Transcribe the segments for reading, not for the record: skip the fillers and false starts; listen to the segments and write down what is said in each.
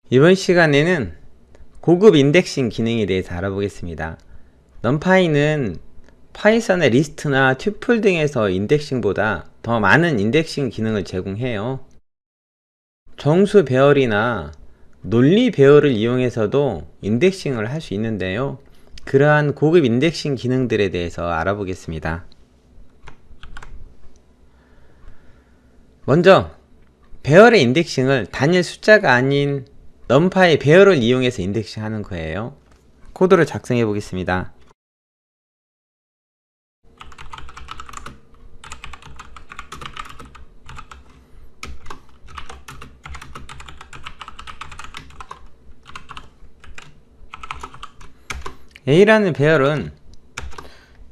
이번 시간에는 고급 인덱싱 기능에 대해서 알아보겠습니다. 넘파이는 파이썬의 리스트나 튜플 등에서 인덱싱보다 더 많은 인덱싱 기능을 제공해요. 정수 배열이나 논리 배열을 이용해서도 인덱싱을 할 수 있는데요. 그러한 고급 인덱싱 기능들에 대해서 알아보겠습니다. 먼저 배열의 인덱싱을 단일 숫자가 아닌 넘파이 배열을 이용해서 인덱싱 하는 거예요. 코드를 작성해 보겠습니다. A라는 배열은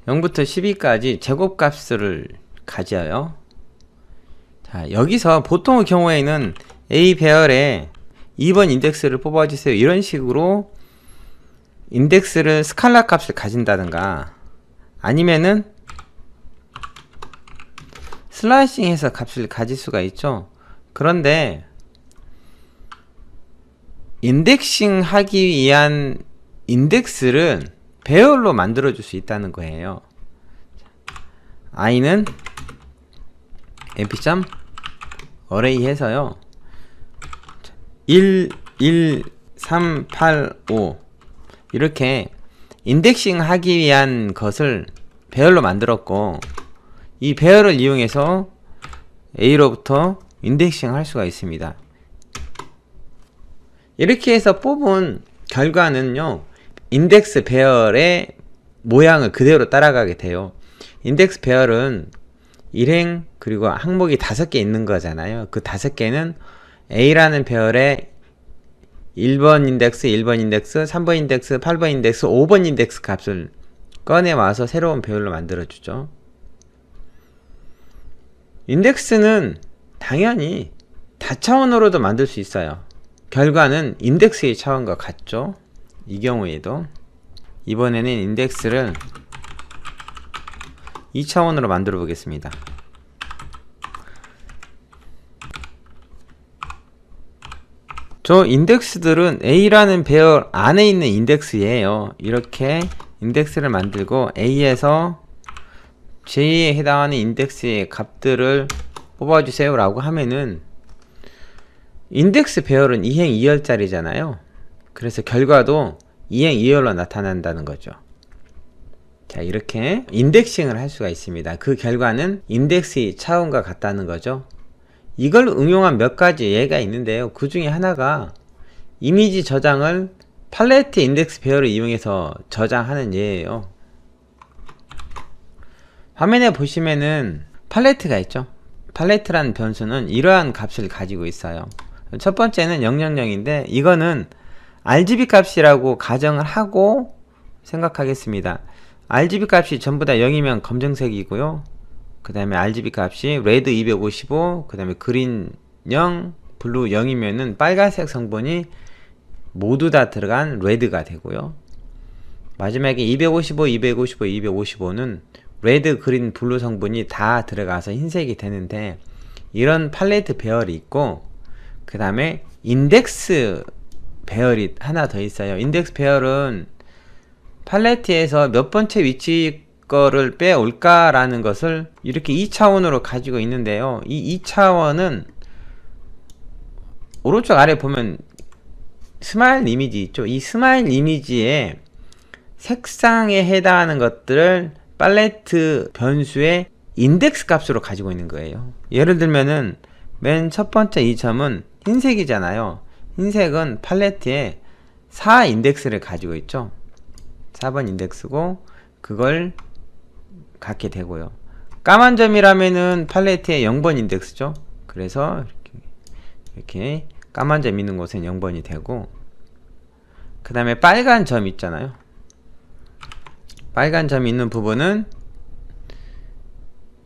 0부터 12까지 제곱값을 가져요. 자, 여기서 보통의 경우에는 A 배열에 2번 인덱스를 뽑아주세요, 이런 식으로 인덱스를 스칼라 값을 가진다든가, 아니면은 슬라이싱 해서 값을 가질 수가 있죠. 그런데 인덱싱 하기 위한 인덱스를 배열로 만들어 줄 수 있다는 거예요. i는 mp.array 해서요 1, 1, 3, 8, 5 이렇게 인덱싱 하기 위한 것을 배열로 만들었고, 이 배열을 이용해서 A로부터 인덱싱 할 수가 있습니다. 이렇게 해서 뽑은 결과는요, 인덱스 배열의 모양을 그대로 따라가게 돼요. 인덱스 배열은 일행 그리고 항목이 5개 있는 거잖아요. 그 5개는 A라는 배열의 1번 인덱스, 1번 인덱스, 3번 인덱스, 8번 인덱스, 5번 인덱스 값을 꺼내와서 새로운 배열로 만들어주죠. 인덱스는 당연히 다차원으로도 만들 수 있어요. 결과는 인덱스의 차원과 같죠. 이 경우에도 이번에는 인덱스를 2차원으로 만들어 보겠습니다. 저 인덱스들은 A라는 배열 안에 있는 인덱스예요. 이렇게 인덱스를 만들고 A에서 J에 해당하는 인덱스의 값들을 뽑아주세요 라고 하면은, 인덱스 배열은 2행 2열짜리잖아요. 그래서 결과도 2행 2열로 나타난다는 거죠. 자, 이렇게 인덱싱을 할 수가 있습니다. 그 결과는 인덱스의 차원과 같다는 거죠. 이걸 응용한 몇 가지 예가 있는데요. 그 중에 하나가 이미지 저장을 팔레트 인덱스 배열을 이용해서 저장하는 예예요. 화면에 보시면은 팔레트가 있죠. 팔레트라는 변수는 이러한 값을 가지고 있어요. 첫 번째는 000인데 이거는 RGB 값이라고 가정을 하고 생각하겠습니다. RGB 값이 전부 다 0이면 검정색이고요. 그 다음에 RGB 값이 레드 255, 그 다음에 그린 0, 블루 0이면은 빨간색 성분이 모두 다 들어간 레드가 되고요. 마지막에 255, 255, 255는 레드, 그린, 블루 성분이 다 들어가서 흰색이 되는데, 이런 팔레트 배열이 있고, 그 다음에 인덱스 배열이 하나 더 있어요. 인덱스 배열은 팔레트에서 몇 번째 위치 거를 빼올까 라는 것을 이렇게 2차원으로 가지고 있는데요. 이 2차원은 오른쪽 아래 보면 스마일 이미지 있죠. 이 스마일 이미지에 색상에 해당하는 것들을 팔레트 변수의 인덱스 값으로 가지고 있는 거예요. 예를 들면은 맨 첫 번째 이 점은 흰색이잖아요. 흰색은 팔레트에 4 인덱스를 가지고 있죠. 4번 인덱스고 그걸 갖게 되고요. 까만 점이라면은 팔레트에 0번 인덱스죠. 그래서 이렇게 까만 점 있는 곳은 0번이 되고, 그 다음에 빨간 점 있잖아요. 빨간 점이 있는 부분은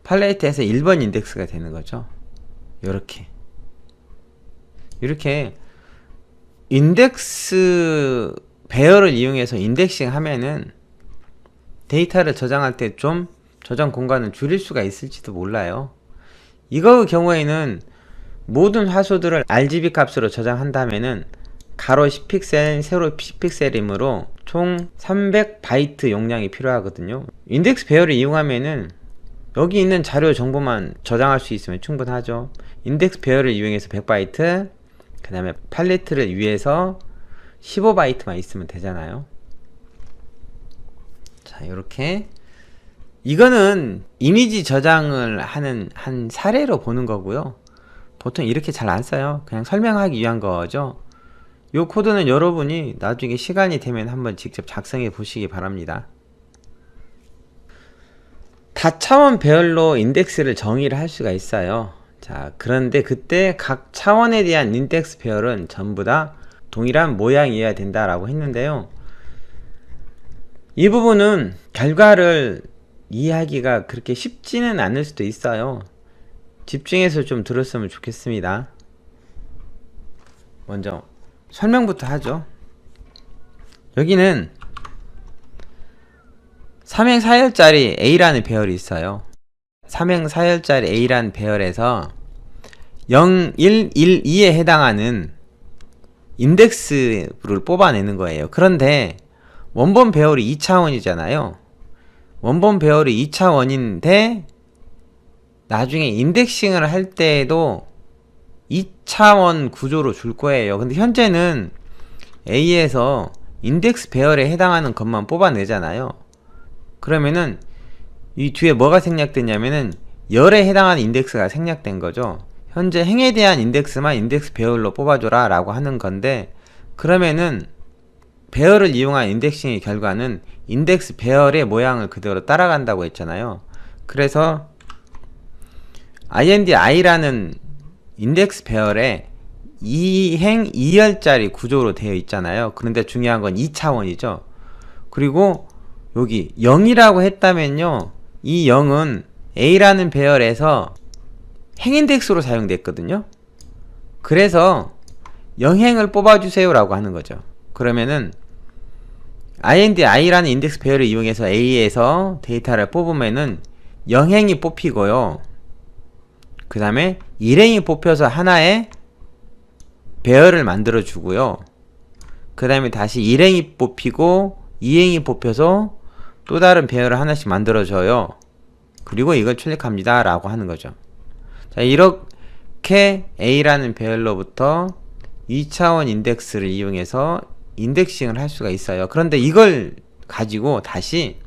팔레트에서 1번 인덱스가 되는 거죠. 이렇게 인덱스 배열을 이용해서 인덱싱 하면은 데이터를 저장할 때 좀 저장 공간을 줄일 수가 있을지도 몰라요. 이거 경우에는 모든 화소들을 RGB 값으로 저장한다면은 가로 10픽셀, 세로 10픽셀이므로 총 300바이트 용량이 필요하거든요. 인덱스 배열을 이용하면은 여기 있는 자료 정보만 저장할 수 있으면 충분하죠. 인덱스 배열을 이용해서 100바이트, 그 다음에 팔레트를 위해서 15바이트만 있으면 되잖아요. 자, 이렇게 이거는 이미지 저장을 하는 한 사례로 보는 거고요. 보통 이렇게 잘 안 써요. 그냥 설명하기 위한 거죠. 이 코드는 여러분이 나중에 시간이 되면 한번 직접 작성해 보시기 바랍니다. 다차원 배열로 인덱스를 정의를 할 수가 있어요. 자, 그런데 그때 각 차원에 대한 인덱스 배열은 전부 다 동일한 모양이어야 된다라고 했는데요. 이 부분은 결과를 이해하기가 그렇게 쉽지는 않을 수도 있어요. 집중해서 좀 들었으면 좋겠습니다. 먼저 설명부터 하죠. 여기는 3행 4열짜리 A라는 배열이 있어요. 3행 4열짜리 A라는 배열에서 0, 1, 1, 2에 해당하는 인덱스를 뽑아내는 거예요. 그런데 원본 배열이 2차원이잖아요. 원본 배열이 2차원인데 나중에 인덱싱을 할 때에도 2차원 구조로 줄 거예요. 근데 현재는 A에서 인덱스 배열에 해당하는 것만 뽑아내잖아요. 그러면은 이 뒤에 뭐가 생략됐냐면은 열에 해당하는 인덱스가 생략된 거죠. 현재 행에 대한 인덱스만 인덱스 배열로 뽑아줘라 라고 하는 건데, 그러면은 배열을 이용한 인덱싱의 결과는 인덱스 배열의 모양을 그대로 따라간다고 했잖아요. 그래서 INDI라는 인덱스 배열에 2행 2열짜리 구조로 되어 있잖아요. 그런데 중요한 건 2차원이죠. 그리고 여기 0이라고 했다면요, 이 0은 A라는 배열에서 행인덱스로 사용됐거든요. 그래서 0행을 뽑아주세요 라고 하는 거죠. 그러면은 INDI라는 인덱스 배열을 이용해서 A에서 데이터를 뽑으면은 0행이 뽑히고요, 그 다음에 1행이 뽑혀서 하나의 배열을 만들어 주고요, 그 다음에 다시 1행이 뽑히고 2행이 뽑혀서 또 다른 배열을 하나씩 만들어 줘요. 그리고 이걸 출력합니다 라고 하는 거죠. 자, 이렇게 A라는 배열로부터 2차원 인덱스를 이용해서 인덱싱을 할 수가 있어요. 그런데 이걸 가지고 다시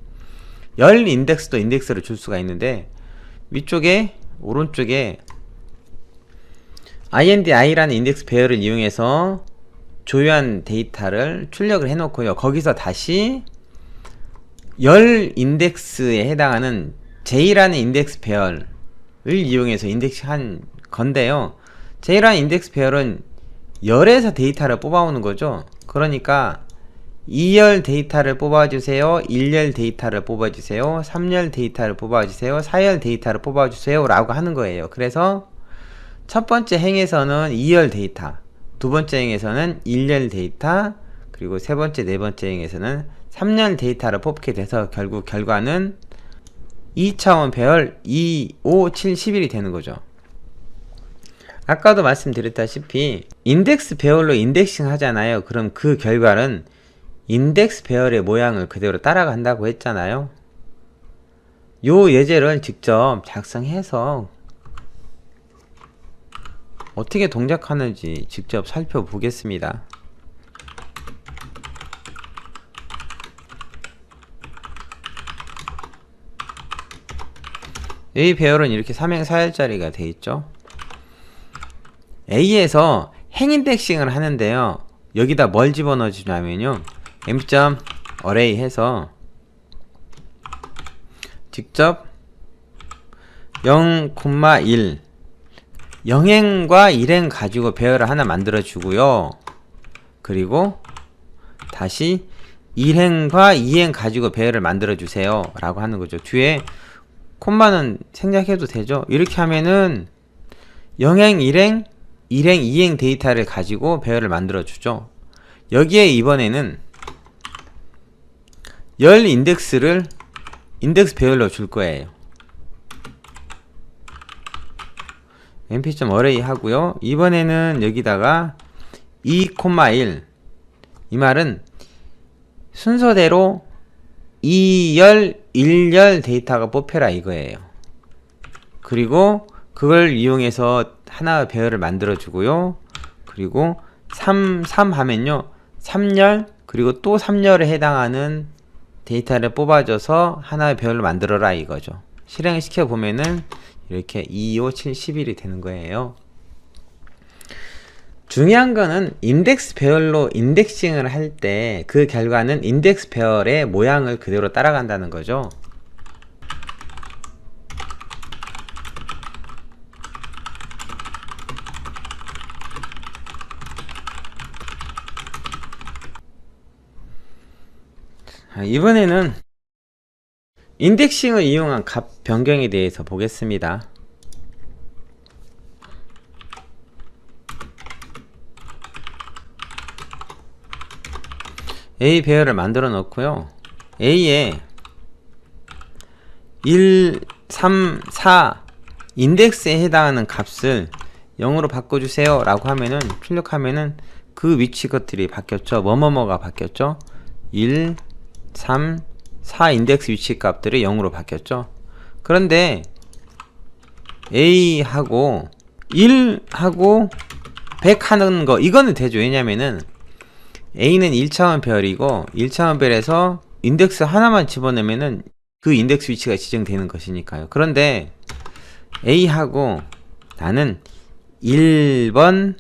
열 인덱스도 인덱스를 줄 수가 있는데, 위쪽에 오른쪽에 INDI라는 인덱스 배열을 이용해서 조회한 데이터를 출력을 해 놓고요, 거기서 다시 열 인덱스에 해당하는 J라는 인덱스 배열을 이용해서 인덱싱 한 건데요, J라는 인덱스 배열은 열에서 데이터를 뽑아오는 거죠. 그러니까 2열 데이터를 뽑아주세요, 1열 데이터를 뽑아주세요, 3열 데이터를 뽑아주세요, 4열 데이터를 뽑아주세요 라고 하는 거예요. 그래서 첫 번째 행에서는 2열 데이터, 두 번째 행에서는 1열 데이터, 그리고 세 번째, 네 번째 행에서는 3열 데이터를 뽑게 돼서 결국 결과는 2차원 배열 2, 5, 7, 11이 되는 거죠. 아까도 말씀드렸다시피 인덱스 배열로 인덱싱 하잖아요. 그럼 그 결과는 인덱스 배열의 모양을 그대로 따라간다고 했잖아요. 요 예제를 직접 작성해서 어떻게 동작하는지 직접 살펴보겠습니다. 이 배열은 이렇게 3행 4열짜리가 되어 있죠. A에서 행인덱싱을 하는데요, 여기다 뭘 집어넣어 주냐면요, m.array 해서 직접 0, 1 0행과 1행 가지고 배열을 하나 만들어 주고요, 그리고 다시 1행과 2행 가지고 배열을 만들어 주세요 라고 하는 거죠. 뒤에 콤마는 생략해도 되죠. 이렇게 하면은 0행 1행 1행 2행 데이터를 가지고 배열을 만들어 주죠. 여기에 이번에는 열 인덱스를 인덱스 배열로 줄 거예요. mp.array 하고요, 이번에는 여기다가 2,1. 이 말은 순서대로 2열, 1열 데이터가 뽑혀라 이거예요. 그리고 그걸 이용해서 하나의 배열을 만들어 주고요. 그리고 3 하면요 3열 그리고 또 3열에 해당하는 데이터를 뽑아줘서 하나의 배열을 만들어라 이거죠. 실행을 시켜 보면은 이렇게 2, 5, 7, 11이 되는 거예요. 중요한 거는 인덱스 배열로 인덱싱을 할 때 그 결과는 인덱스 배열의 모양을 그대로 따라간다는 거죠. 이번에는 인덱싱을 이용한 값 변경에 대해서 보겠습니다. A 배열을 만들어 놓고요. A에 1, 3, 4 인덱스에 해당하는 값을 0으로 바꿔주세요 라고 하면은 출력하면은 그 위치 것들이 바뀌었죠. 뭐뭐뭐가 바뀌었죠. 1, 3, 4 인덱스 위치 값들이 0으로 바뀌었죠. 그런데 A하고 1하고 100 하는 거 이거는 되죠. 왜냐면은 A는 1차원 배열이고 1차원 배열에서 인덱스 하나만 집어넣으면은 그 인덱스 위치가 지정되는 것이니까요. 그런데 A하고 나는 1번,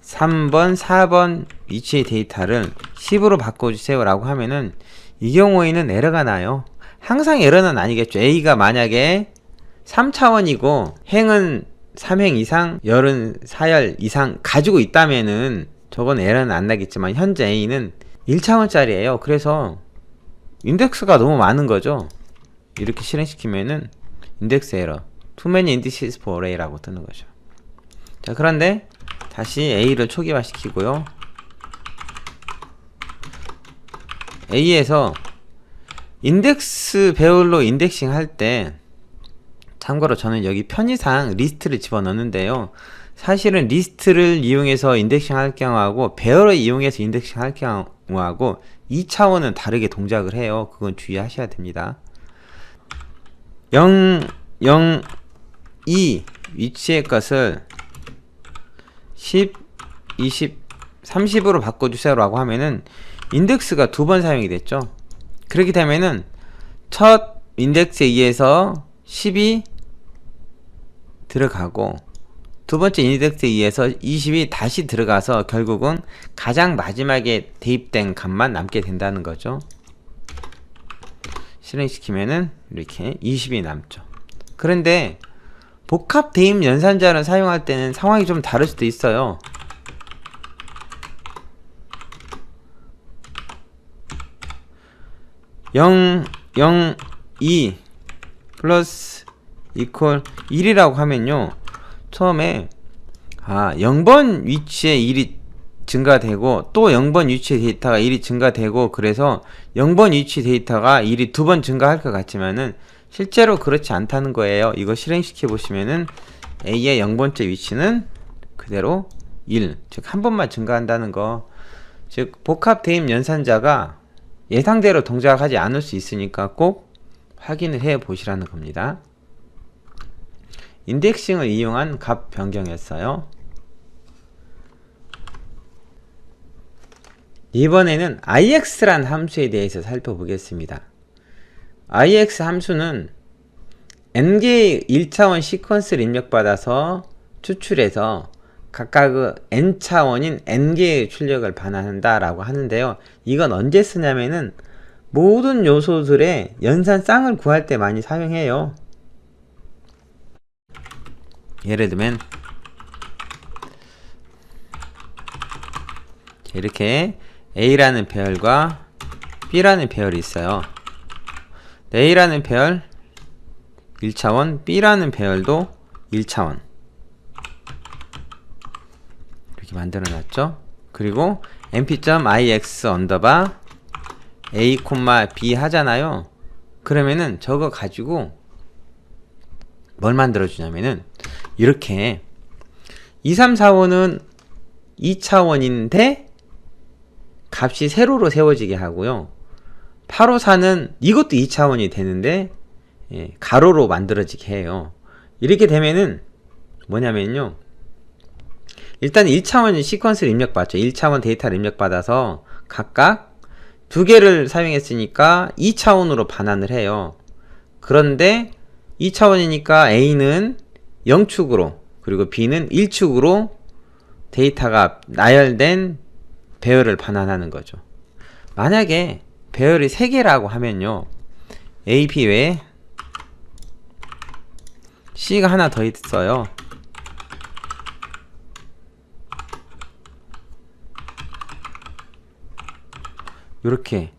3번, 4번 위치의 데이터를 10으로 바꿔주세요 라고 하면은 이 경우에는 에러가 나요. 항상 에러는 아니겠죠. A가 만약에 3차원이고 행은 3행 이상, 열은 4열 이상 가지고 있다면은 저건 에러는 안 나겠지만 현재 A는 1차원짜리예요. 그래서 인덱스가 너무 많은 거죠. 이렇게 실행시키면은 인덱스 에러 Too many indices for array라고 뜨는 거죠. 자, 그런데 다시 A를 초기화 시키고요. A에서 인덱스 배열로 인덱싱 할 때 참고로 저는 여기 편의상 리스트를 집어넣는데요. 사실은 리스트를 이용해서 인덱싱 할 경우하고 배열을 이용해서 인덱싱 할 경우하고 2차원은 다르게 동작을 해요. 그건 주의하셔야 됩니다. 0, 0, 2 위치의 것을 10, 20, 30으로 바꿔주세요 라고 하면은 인덱스가 두 번 사용이 됐죠. 그렇게 되면은 첫 인덱스에 의해서 10이 들어가고 두 번째 인덱스에 의해서 20이 다시 들어가서 결국은 가장 마지막에 대입된 값만 남게 된다는 거죠. 실행시키면은 이렇게 20이 남죠. 그런데 복합 대입 연산자를 사용할 때는 상황이 좀 다를 수도 있어요. (0, 0, 2) 플러스 이퀄 1이라고 하면요 처음에 0번 위치에 1이 증가되고 또 0번 위치의 데이터가 1이 증가되고 그래서 0번 위치 데이터가 1이 두 번 증가할 것 같지만은 실제로 그렇지 않다는 거예요. 이거 실행시켜 보시면은 A의 0번째 위치는 그대로 1, 즉 한 번만 증가한다는 거. 즉 복합 대입 연산자가 예상대로 동작하지 않을 수 있으니까 꼭 확인을 해 보시라는 겁니다. 인덱싱을 이용한 값 변경이었어요. 이번에는 ix란 함수에 대해서 살펴보겠습니다. ix 함수는 n개의 1차원 시퀀스를 입력받아서 추출해서 각각의 n차원인 n개의 출력을 반환한다 라고 하는데요. 이건 언제 쓰냐면은 모든 요소들의 연산쌍을 구할 때 많이 사용해요. 예를 들면 이렇게 A라는 배열과 B라는 배열이 있어요. A라는 배열 1차원, B라는 배열도 1차원 이렇게 만들어 놨죠. 그리고 np.ix 언더바 a, b 하잖아요. 그러면은 저거 가지고 뭘 만들어 주냐면은 이렇게 2, 3, 4, 5는 2차원인데 값이 세로로 세워지게 하고요. 854는 이것도 2차원이 되는데 가로로 만들어지게 해요. 이렇게 되면은 뭐냐면요, 일단 1차원 시퀀스를 입력받죠. 1차원 데이터를 입력받아서 각각 두 개를 사용했으니까 2차원으로 반환을 해요. 그런데 2차원이니까 A는 0축으로 그리고 B는 1축으로 데이터가 나열된 배열을 반환하는 거죠. 만약에 배열이 3개라고 하면요, A, B 외에 C가 하나 더 있어요. 이렇게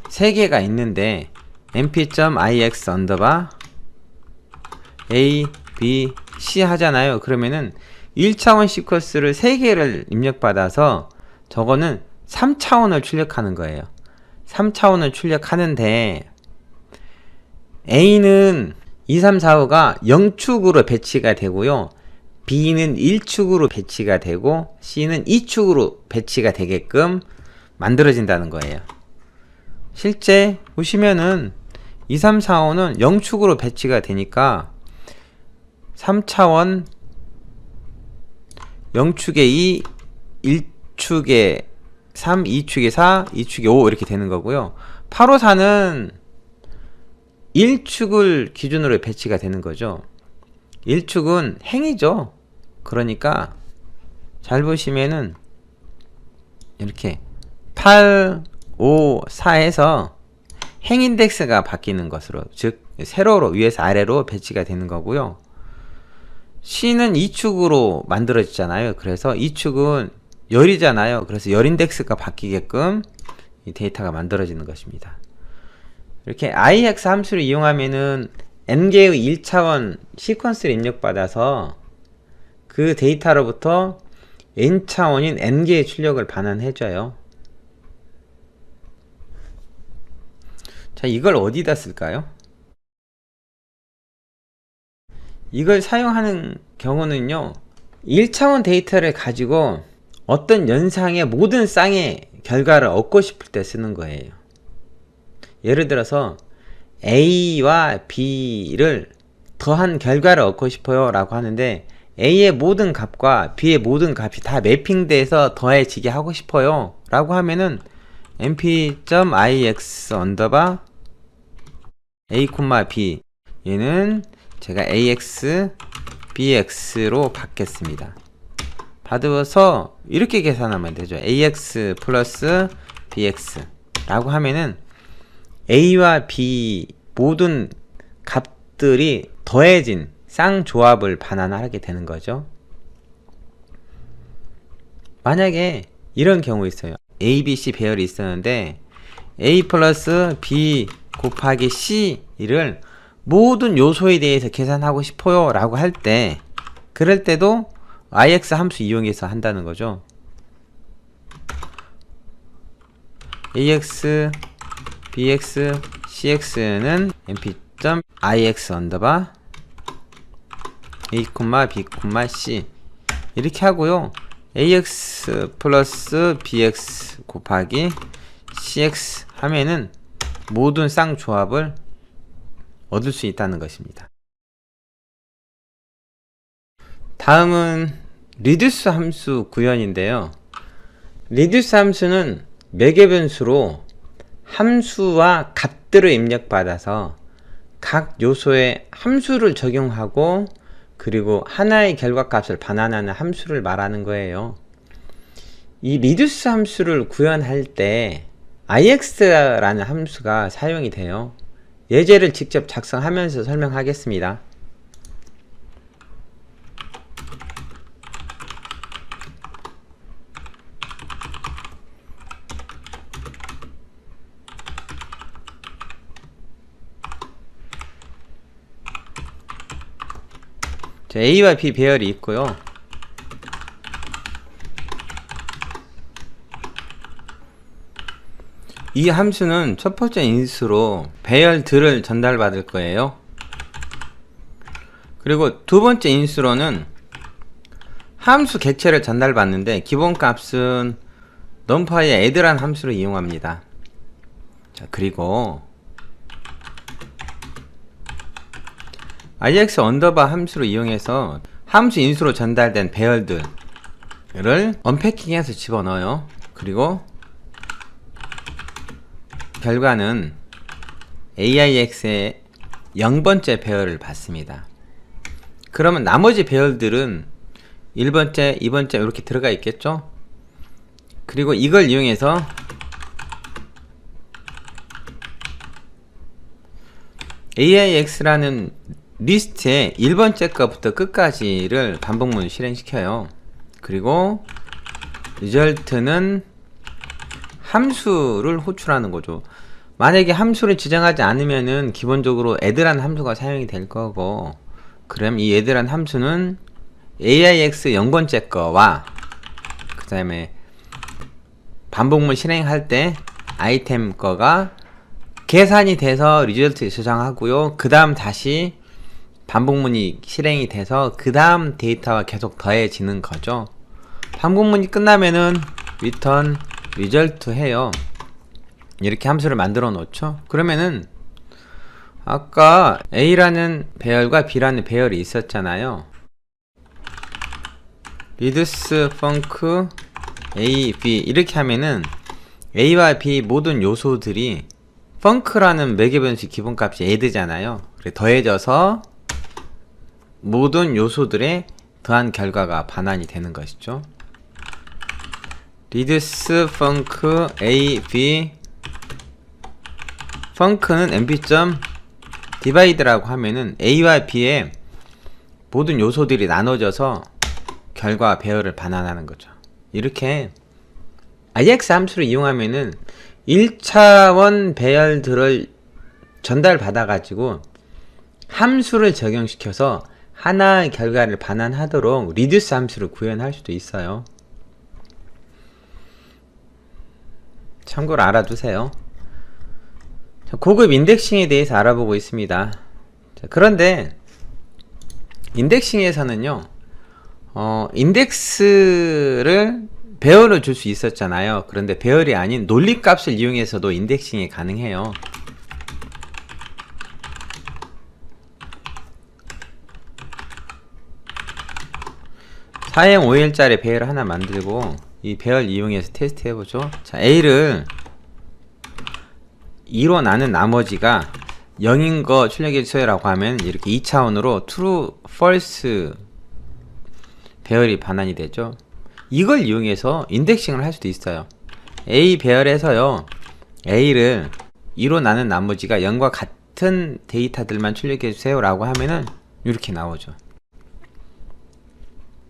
3개가 있는데 mp.ix 언더바 a, b, c 하잖아요. 그러면은 1차원 시퀀스를 3개를 입력받아서 저거는 3차원을 출력하는 거예요. 3차원을 출력하는데 A는 2, 3, 4, 5가 0축으로 배치가 되고요, B는 1축으로 배치가 되고 C는 2축으로 배치가 되게끔 만들어진다는 거예요. 실제 보시면은 2, 3, 4, 5는 0축으로 배치가 되니까 3차원 0축에 2, 1축에 3, 2축에 4, 2축에 5 이렇게 되는 거고요. 854는 1축을 기준으로 배치가 되는 거죠. 1축은 행이죠. 그러니까 잘 보시면은 이렇게 8, 5, 4에서 행 인덱스가 바뀌는 것으로, 즉 세로로 위에서 아래로 배치가 되는 거고요. C는 2축으로 만들어지잖아요. 그래서 2축은 열이잖아요. 그래서 열 인덱스가 바뀌게끔 이 데이터가 만들어지는 것입니다. 이렇게 ix 함수를 이용하면은 n개의 1차원 시퀀스를 입력받아서 그 데이터로부터 n차원인 n개의 출력을 반환해줘요. 자, 이걸 어디다 쓸까요? 이걸 사용하는 경우는요, 1차원 데이터를 가지고 어떤 연상의 모든 쌍의 결과를 얻고 싶을 때 쓰는 거예요. 예를 들어서 A와 B를 더한 결과를 얻고 싶어요 라고 하는데, A의 모든 값과 B의 모든 값이 다 매핑돼서 더해지게 하고 싶어요 라고 하면은 mp.ix 언더바 a, b 얘는 제가 ax, bx로 받겠습니다. 받아서 이렇게 계산하면 되죠. ax 플러스 bx 라고 하면은 a와 b 모든 값들이 더해진 쌍조합을 반환하게 되는 거죠. 만약에 이런 경우 있어요. a, b, c 배열이 있었는데 a 플러스 b 곱하기 c를 모든 요소에 대해서 계산하고 싶어요 라고 할 때, 그럴 때도 ix 함수 이용해서 한다는 거죠. ax, bx, cx는 mp.ix 언더바 a, b, c 이렇게 하고요. ax 플러스 bx 곱하기 cx 하면은 모든 쌍조합을 얻을 수 있다는 것입니다. 다음은 리듀스 함수 구현인데요. 리듀스 함수는 매개 변수로 함수와 값들을 입력받아서 각 요소에 함수를 적용하고 그리고 하나의 결과값을 반환하는 함수를 말하는 거예요. 이 리듀스 함수를 구현할 때 ix라는 함수가 사용이 돼요. 예제를 직접 작성하면서 설명하겠습니다. 자, A와 B 배열이 있고요. 이 함수는 첫 번째 인수로 배열들을 전달받을 거예요. 그리고 두 번째 인수로는 함수 객체를 전달받는데 기본값은 num파의 add란 함수를 이용합니다. 자, 그리고 ix 언더바 함수를 이용해서 함수 인수로 전달된 배열들을 언패킹해서 집어넣어요. 그리고 결과는 AIX의 0번째 배열을 받습니다. 그러면 나머지 배열들은 1번째, 2번째 이렇게 들어가 있겠죠? 그리고 이걸 이용해서 AIX라는 리스트에 1번째 거부터 끝까지를 반복문을 실행시켜요. 그리고 result는 함수를 호출하는 거죠. 만약에 함수를 지정하지 않으면은 기본적으로 add라는 함수가 사용이 될 거고, 그럼 이 add라는 함수는 AIX 0번째 거와 그 다음에 반복문 실행할 때 아이템 거가 계산이 돼서 리절트 저장하고요. 그 다음 다시 반복문이 실행이 돼서 그 다음 데이터가 계속 더해지는 거죠. 반복문이 끝나면은 return result 해요. 이렇게 함수를 만들어 놓죠. 그러면은 아까 A라는 배열과 B라는 배열이 있었잖아요. reduce func A, B 이렇게 하면은 A와 B 모든 요소들이 func라는 매개변식 기본값이 add잖아요. 그래 더해져서 모든 요소들의 더한 결과가 반환이 되는 것이죠. reduce func A, B func는 mb.divide라고 하면은 A와 B의 모든 요소들이 나눠져서 결과 배열을 반환하는 거죠. 이렇게 IX 함수를 이용하면은 1차원 배열들을 전달받아 가지고 함수를 적용시켜서 하나의 결과를 반환하도록 reduce 함수를 구현할 수도 있어요. 참고로 알아두세요. 고급 인덱싱에 대해서 알아보고 있습니다. 그런데 인덱싱에서는요, 인덱스를 배열을 줄 수 있었잖아요. 그런데 배열이 아닌 논리값을 이용해서도 인덱싱이 가능해요. 사행 5일짜리 배열 하나 만들고 이 배열 이용해서 테스트 해보죠. 자, A를 2로 나눈 나머지가 0인 거 출력해주세요 라고 하면 이렇게 2차원으로 true, false 배열이 반환이 되죠. 이걸 이용해서 인덱싱을 할 수도 있어요. A 배열에서요, A를 2로 나눈 나머지가 0과 같은 데이터들만 출력해주세요 라고 하면은 이렇게 나오죠.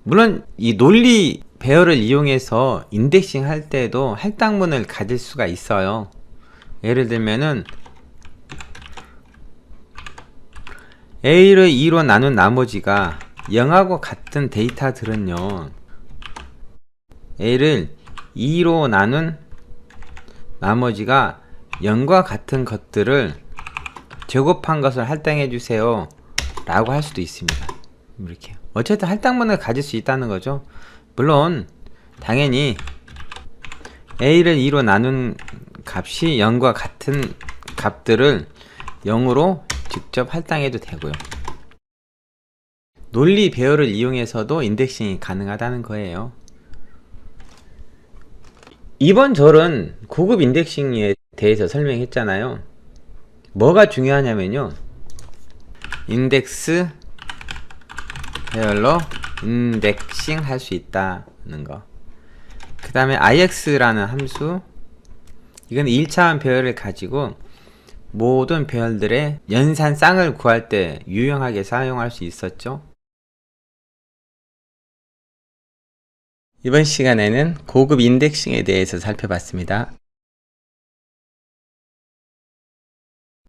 물론 이 논리 배열을 이용해서 인덱싱 할 때도 할당문을 가질 수가 있어요. 예를 들면은 A를 2로 나눈 나머지가 0하고 같은 데이터들은요, A를 2로 나눈 나머지가 0과 같은 것들을 제곱한 것을 할당해 주세요 라고 할 수도 있습니다. 이렇게 어쨌든 할당문을 가질 수 있다는 거죠. 물론 당연히 A를 2로 나눈 값이 0과 같은 값들을 0으로 직접 할당해도 되고요. 논리 배열을 이용해서도 인덱싱이 가능하다는 거예요. 이번 절은 고급 인덱싱에 대해서 설명했잖아요. 뭐가 중요하냐면요, 인덱스 배열로 인덱싱 할 수 있다는 거. 그 다음에 IX라는 함수, 이건 1차원 배열을 가지고 모든 배열들의 연산 쌍을 구할 때 유용하게 사용할 수 있었죠. 이번 시간에는 고급 인덱싱에 대해서 살펴봤습니다.